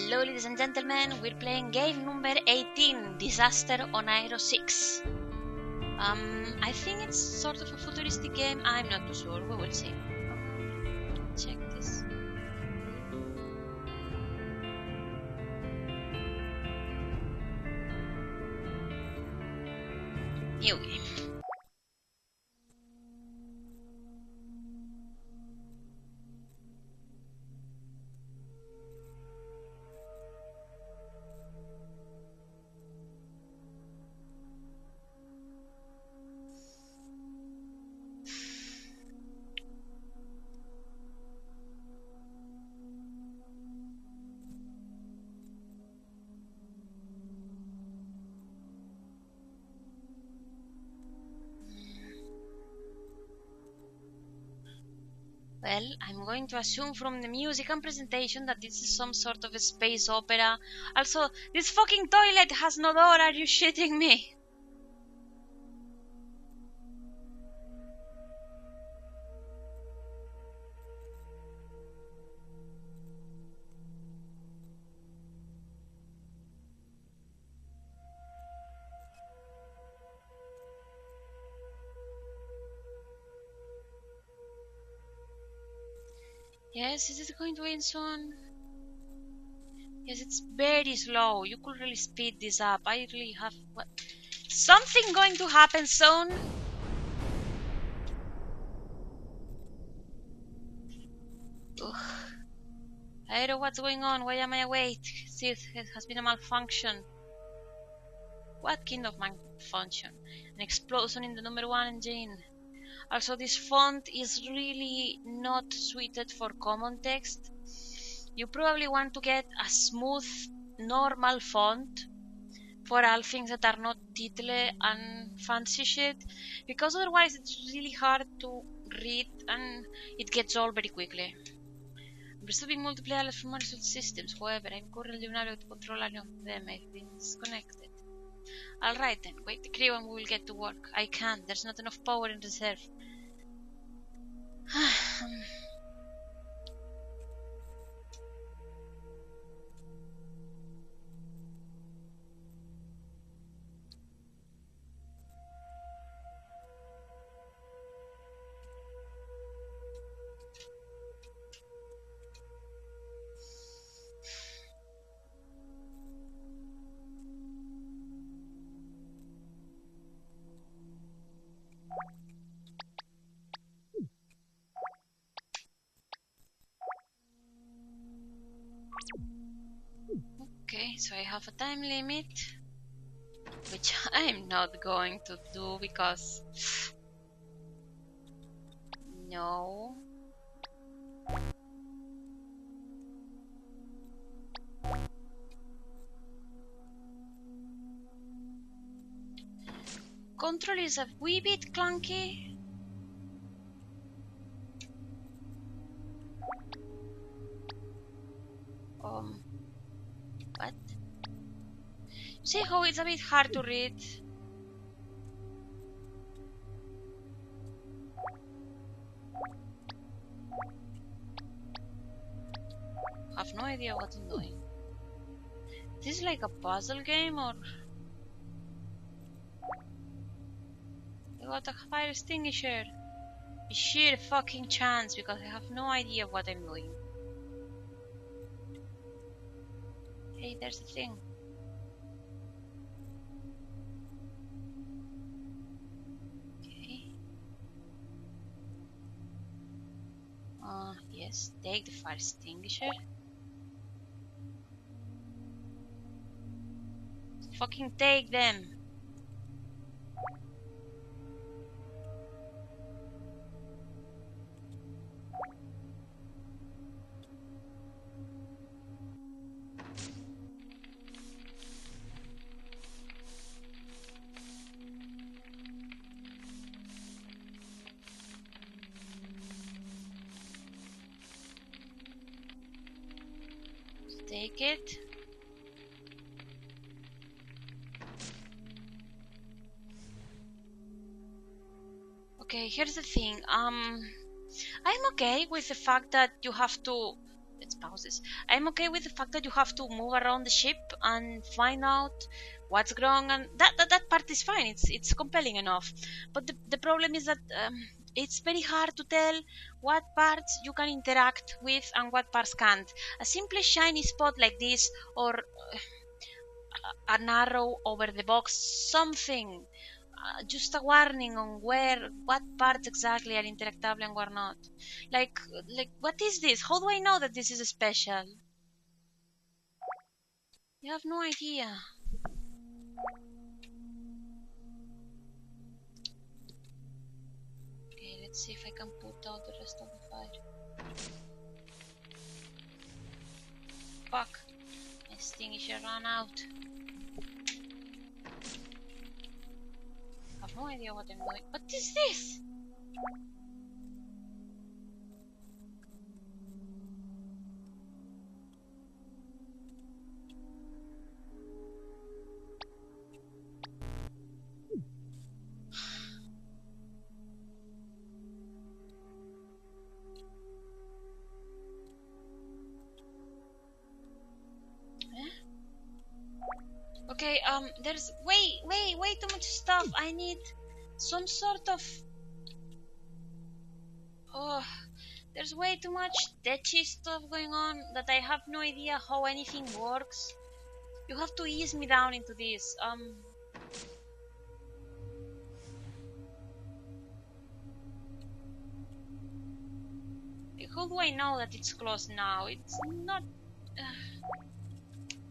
Hello ladies and gentlemen, we're playing game number 18, Disaster on Aero VI. I think it's sort of a futuristic game, I'm not too sure, we will see. Check this. New game. Well, I'm going to assume from the music and presentation that this is some sort of a space opera. Also, this fucking toilet has no door, are you shitting me? Yes, is it going to end soon? Yes, it's very slow. You could really speed this up. I really have... What? Something going to happen soon? Ugh. I don't know what's going on. Why am I awake? See, it has been a malfunction. What kind of malfunction? An explosion in the #1 engine. Also, this font is really not suited for common text. You probably want to get a smooth, normal font for all things that are not title and fancy shit, because otherwise it's really hard to read and it gets old very quickly. I'm receiving multiple alerts from multiple systems, however, I'm currently unable to control any of them. I've been disconnected. Alright then, wait the crew and we will get to work. I can't, there's not enough power in reserve. Okay, so I have a time limit, which I'm not going to do because... No. Control is a wee bit clunky. What? See how it's a bit hard to read? Have no idea what I'm doing. Is this like a puzzle game or... I got a fire extinguisher. A sheer fucking chance because I have no idea what I'm doing. Hey, there's the thing. Okay. Yes, take the fire extinguisher. Fucking take them. Take it. Okay, here's the thing. I'm okay with the fact that you have to Let's pause this. I'm okay with the fact that you have to move around the ship and find out what's wrong, and that part is fine. It's compelling enough. But the problem is that it's very hard to tell what parts you can interact with and what parts can't. A simple shiny spot like this, or an arrow over the box, something. Just a warning on what parts exactly are interactable and what not. Like, what is this? How do I know that this is special? You have no idea. Okay, let's see if I can put out the rest of the fire. Fuck. My extinguisher ran out. I have no idea what I'm doing. What is this? Okay, there's way too much stuff. I need some sort of... Oh, there's way too much tetchy stuff going on that I have no idea how anything works. You have to ease me down into this. How do I know that it's closed now? It's not...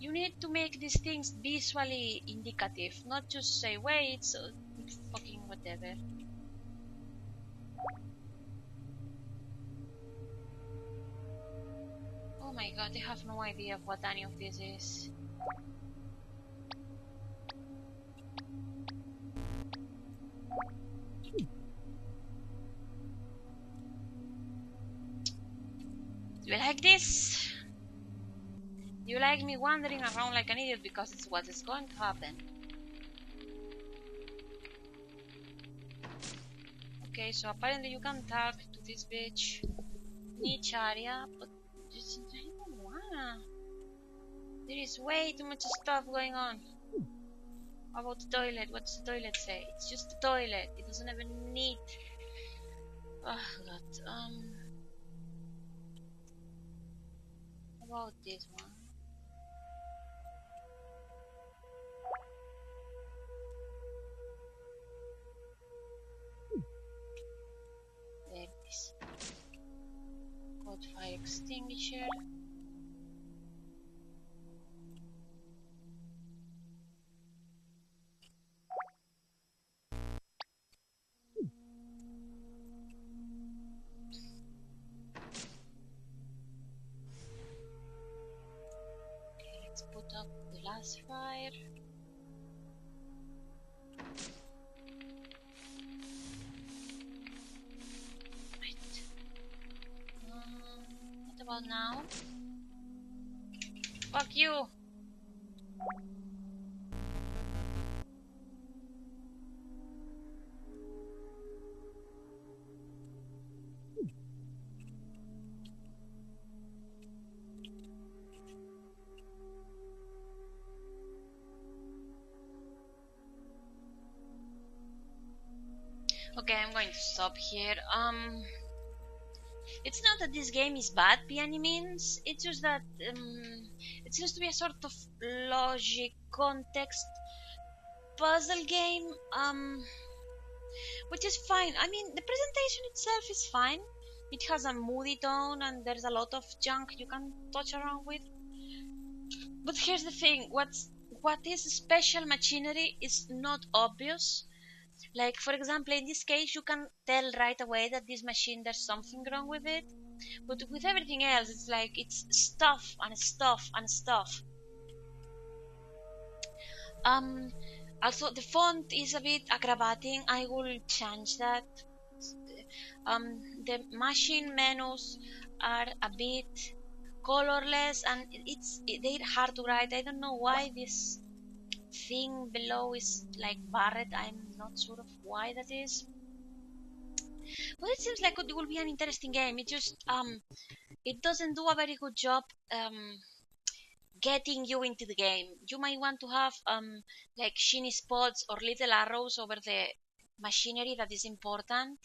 You need to make these things visually indicative, not just say, wait, it's fucking whatever. Oh my god, I have no idea what any of this is. Do you like this? You like me wandering around like an idiot because it's what is going to happen. Okay, so apparently you can talk to this bitch niche area, but just, I don't wanna. There is way too much stuff going on. How about the toilet? What does the toilet say? It's just the toilet. It doesn't even need... Oh god. How about this one? There it is. Got fire extinguisher. Put up the last fire. Right. What about now? Fuck you! Okay, I'm going to stop here. It's not that this game is bad by any means. It's just that it seems to be a sort of logic context puzzle game. Which is fine. I mean, the presentation itself is fine. It has a moody tone and there's a lot of junk you can touch around with. But here's the thing: what is special machinery is not obvious. Like, for example, in this case, you can tell right away that this machine, there's something wrong with it. But with everything else, it's like it's stuff and stuff and stuff. Also, the font is a bit aggravating. I will change that. The machine menus are a bit colorless and they're hard to write. I don't know why this thing below is like barred. I'm not sure of why that is. Well, it seems like it will be an interesting game. It just it doesn't do a very good job getting you into the game. You might want to have like shiny spots or little arrows over the machinery that is important,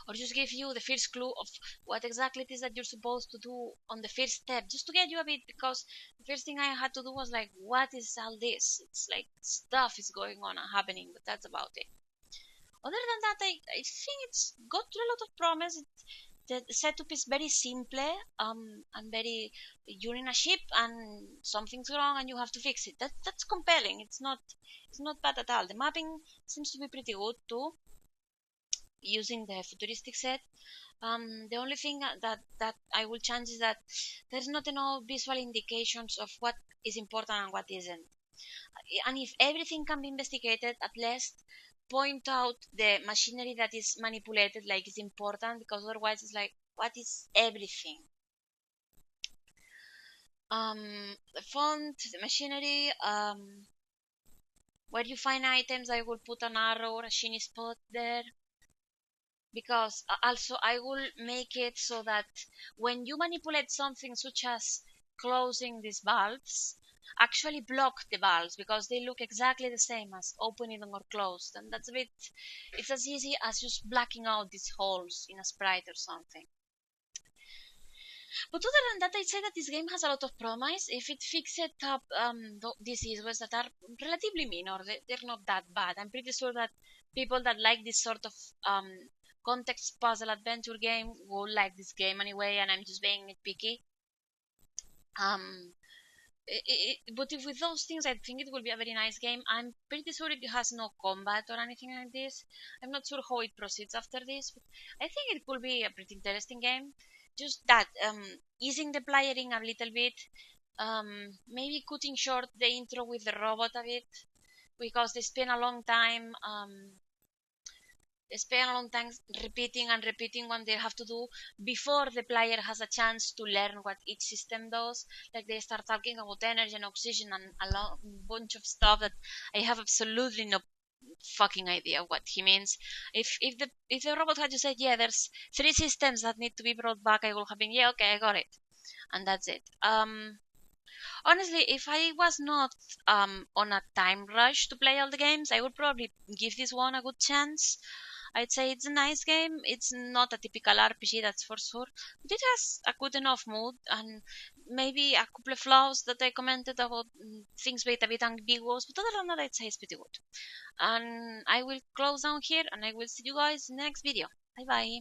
or just give you the first clue of what exactly it is that you're supposed to do on the first step, just to get you a bit, because the first thing I had to do was like, what is all this? It's like stuff is going on and happening, but that's about it. Other than that, I think it's got a lot of promise. The setup is very simple, and very, you're in a ship and something's wrong and you have to fix it. That's compelling. It's not bad at all. The mapping seems to be pretty good too, using the futuristic set. The only thing that I will change is that there's not enough visual indications of what is important and what isn't. And if everything can be investigated, at least point out the machinery that is manipulated like it's important, because otherwise it's like, what is everything? The font, the machinery, where you find items, I will put an arrow or a shiny spot there, because also I will make it so that when you manipulate something such as closing these valves, actually block the valves, because they look exactly the same as opening them or closed, and that's a bit, it's as easy as just blacking out these holes in a sprite or something. But other than that, I'd say that this game has a lot of promise if it fixes up these issues that are relatively minor. They're not that bad. I'm pretty sure that people that like this sort of context puzzle adventure game will like this game anyway, and I'm just being nitpicky. Um, but if with those things, I think it will be a very nice game. I'm pretty sure it has no combat or anything like this. I'm not sure how it proceeds after this, but I think it could be a pretty interesting game. Just that, easing the player in a little bit, maybe cutting short the intro with the robot a bit, because they spend a long time repeating and repeating what they have to do before the player has a chance to learn what each system does. Like, they start talking about energy and oxygen and a bunch of stuff that I have absolutely no fucking idea what he means. If the robot had just said, yeah, there's 3 systems that need to be brought back, I would have been, yeah, okay, I got it, and that's it. Honestly, if I was not on a time rush to play all the games, I would probably give this one a good chance. I'd say it's a nice game. It's not a typical RPG, that's for sure. But it has a good enough mood, and maybe a couple of flaws that I commented about, things being a bit ambiguous. But other than that, I'd say it's pretty good. And I will close down here, and I will see you guys in the next video. Bye bye.